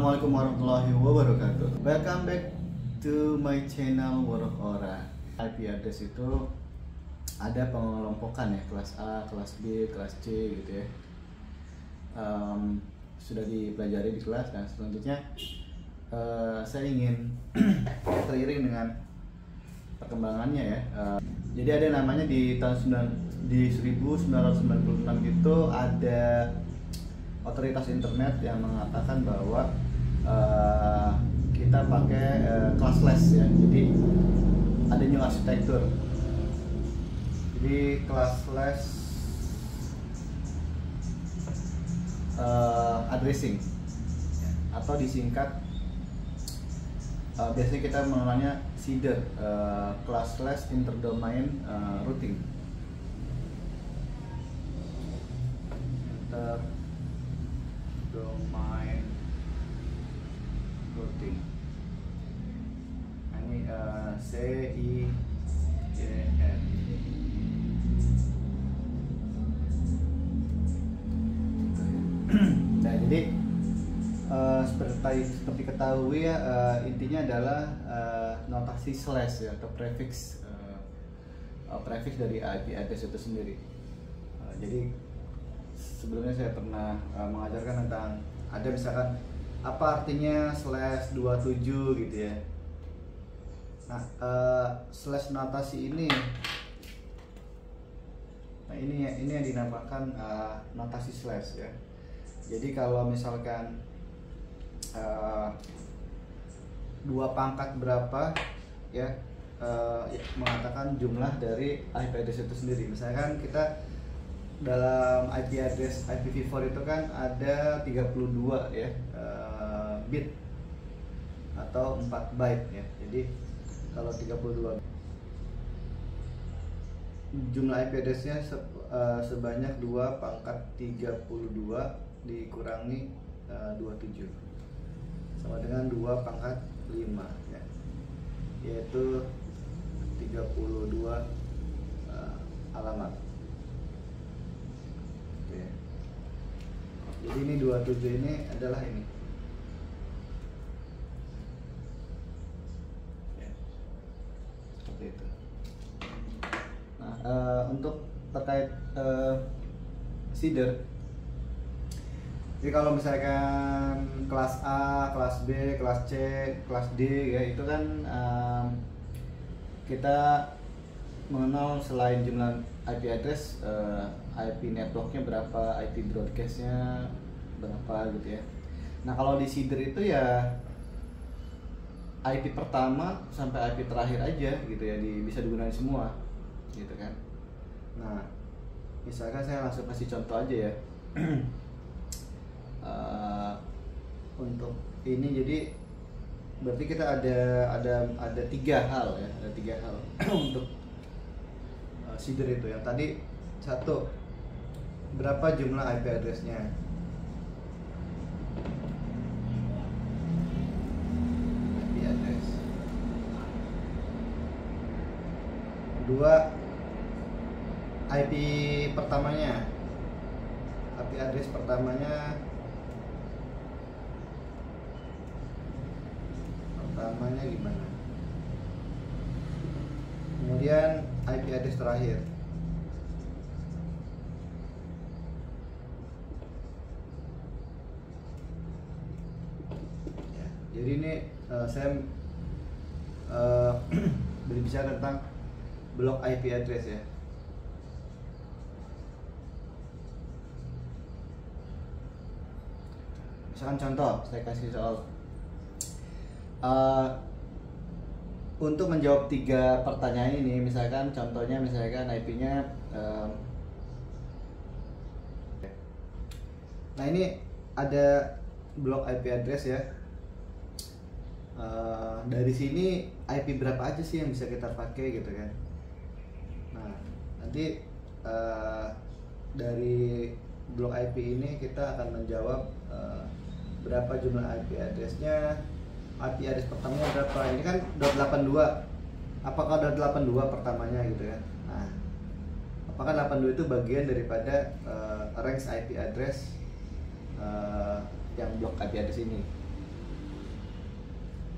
Assalamualaikum warahmatullahi wabarakatuh. Welcome back to my channel World of Aura. IP address itu ada pengelompokan ya, kelas A, kelas B, kelas C gitu ya. Sudah dipelajari di kelas. Dan selanjutnya saya ingin seiring dengan perkembangannya ya. Jadi ada namanya di tahun 1996 itu ada otoritas internet yang mengatakan bahwa kita pakai classless ya. Jadi ada new arsitektur. Jadi classless addressing atau disingkat biasanya kita mengenalnya CIDR, classless interdomain routing. Domain routing. Ini CIDR. Nah, jadi seperti ketahui ya, intinya adalah notasi slash ya, atau prefix dari IP address itu sendiri. Jadi sebelumnya saya pernah mengajarkan tentang ada misalkan apa artinya slash 27 gitu ya. Nah, slash notasi ini, nah ini yang dinamakan notasi slash ya. Jadi kalau misalkan dua pangkat berapa ya, mengatakan jumlah dari IP address itu sendiri. Misalkan kita dalam IP address IPv4 itu kan ada 32 ya bit atau 4 byte ya. Jadi kalau 32 jumlah IP address-nya sebanyak 2 pangkat 32 dikurangi 27 sama dengan 2 pangkat 5 ya, yaitu 32 alamat. Jadi ini 27 ini adalah ini ya, seperti itu. Nah, untuk terkait CIDR, jadi kalau misalkan kelas A, kelas B, kelas C, kelas D ya, itu kan kita mengenal selain jumlah IP address, IP networknya berapa, IP broadcastnya berapa gitu ya. Nah, kalau di CIDR itu ya IP pertama sampai IP terakhir aja gitu ya, bisa digunakan semua gitu kan. Nah, misalkan saya langsung kasih contoh aja ya. Untuk ini jadi berarti kita ada 3 hal ya, ada 3 hal untuk CIDR itu. Yang tadi satu, berapa jumlah IP address-nya. IP address. Dua, IP pertamanya. IP address pertamanya gimana. Kemudian IP address terakhir. Ya, jadi ini saya berbicara tentang blok IP address ya. Misalkan contoh, saya kasih soal untuk menjawab 3 pertanyaan ini, misalkan contohnya misalkan IP-nya nah ini ada blok IP address ya. Dari sini IP berapa aja sih yang bisa kita pakai gitu kan. Nah, nanti dari blok IP ini kita akan menjawab berapa jumlah IP address-nya, IP address pertamanya berapa. Ini kan .82, apakah .82 pertamanya gitu kan. Nah, apakah 82 itu bagian daripada range IP address yang blok IP address ini.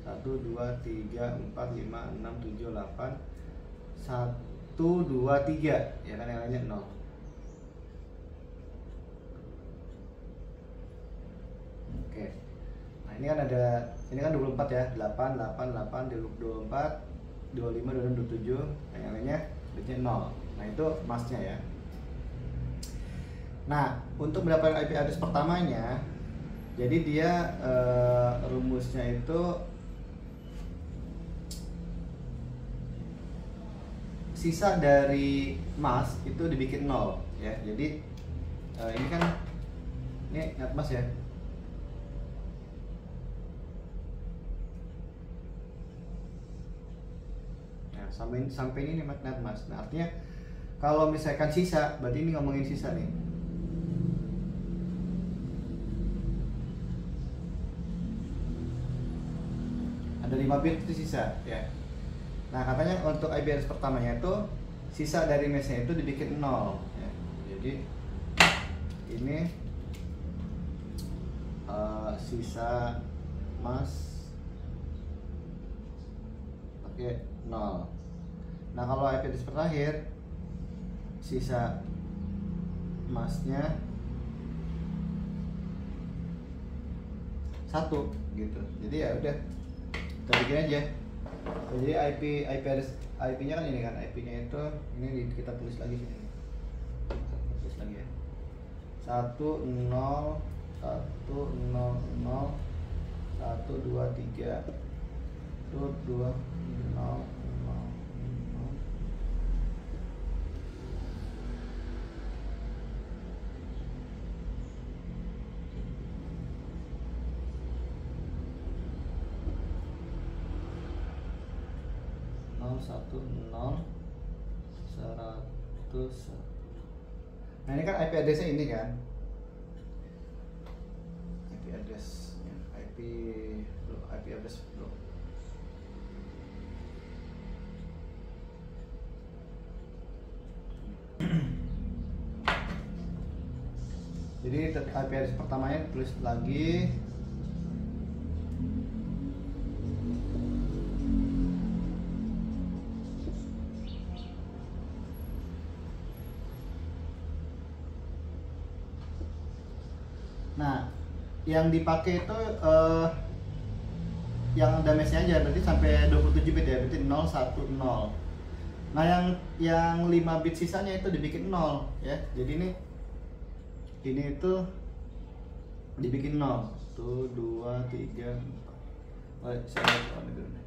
1 2 3 4 5 6 7 8 1 2 3 ya kan, yang lainnya 0. Oke. Nah, ini kan ada, ini kan 24 ya, 8 8 8 24 25 26 27, yang lainnya bitnya 0. Nah, itu masknya ya. Nah, untuk mendapatkan IP address pertamanya, jadi dia rumusnya itu sisa dari mask itu dibikin 0 ya. Jadi ini kan, ini netmask ya. Nah, sampai ini netmask. Nah, artinya kalau misalkan sisa, berarti ini ngomongin sisa nih. Ada 5 bit itu sisa ya. Nah, katanya untuk IP address pertamanya itu sisa dari mesnya itu dibikin 0 ya. Jadi ini sisa mas pakai 0. Nah, kalau IP address terakhir sisa masnya 1 gitu. Jadi ya udah, kita bikin aja. Jadi IP address, IP-nya kan ini kan, IP-nya itu ini kita tulis lagi sini. Kita tulis lagi ya. 1 0 1 0 0 1 2 3 root 2 0 0 1 0 100. Nah, ini kan IP address-nya ini kan, IP address ya, IP address bro. Jadi IP address pertamanya tulis lagi. Nah, yang dipakai itu yang ada mesnya aja, berarti sampai 27 bit ya, berarti 0 1 0. Nah, yang 5 bit sisanya itu dibikin 0 ya. Jadi ini itu dibikin 0. 1 2 3 4. Oh, saya lihat dulu nih.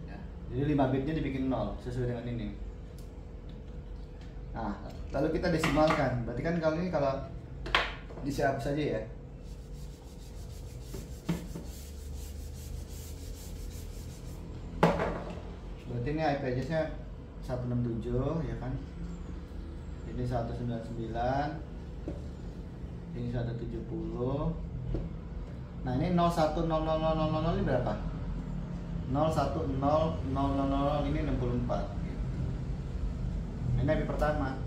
Ya, jadi 5 bitnya dibikin 0 sesuai dengan ini. Nah, lalu kita desimalkan. Berarti kan kalau ini kalau dihapus saja ya. Berarti ini IP address-nya 167 ya kan. Ini 199. Ini 170. Nah, ini 010000 ini berapa? 010000 ini 64. Ini IP pertama.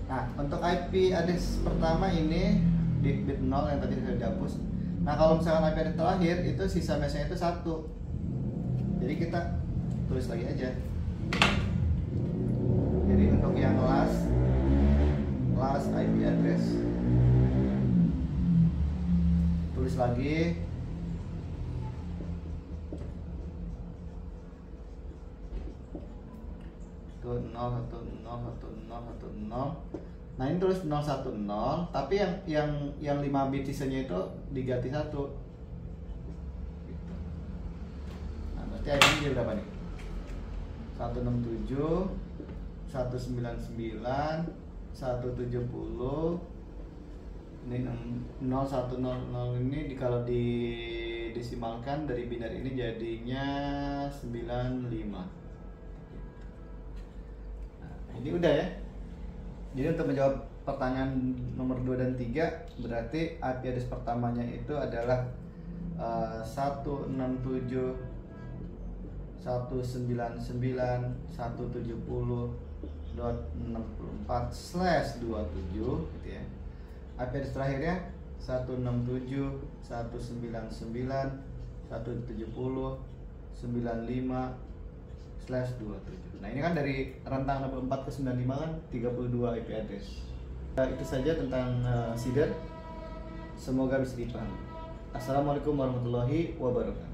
Nah, untuk IP address pertama ini di bit 0 yang tadi sudah dihapus. Nah, kalau misalkan IP address terakhir itu sisa mesnya itu 1. Jadi kita tulis lagi aja. Jadi untuk yang last IP address tulis lagi. Itu 0101010. Nah, ini tulis 010, tapi yang 5 bit sisanya itu diganti 1. Gitu. Nah, berarti ID-nya jadi berapa nih? 167 199 170. Ini 0100 ini kalau didesimalkan dari biner ini jadinya 95. Nah, ini udah ya. Jadi untuk menjawab pertanyaan nomor 2 dan 3, berarti IP address pertamanya itu adalah 167 169.170.64/27 gitu ya. IP address terakhirnya 167.169.170.95/27. Nah, ini kan dari rentang 64 ke 95 kan 32 IP address. Itu saja tentang seeder. Semoga bisa dipahami. Assalamualaikum warahmatullahi wabarakatuh.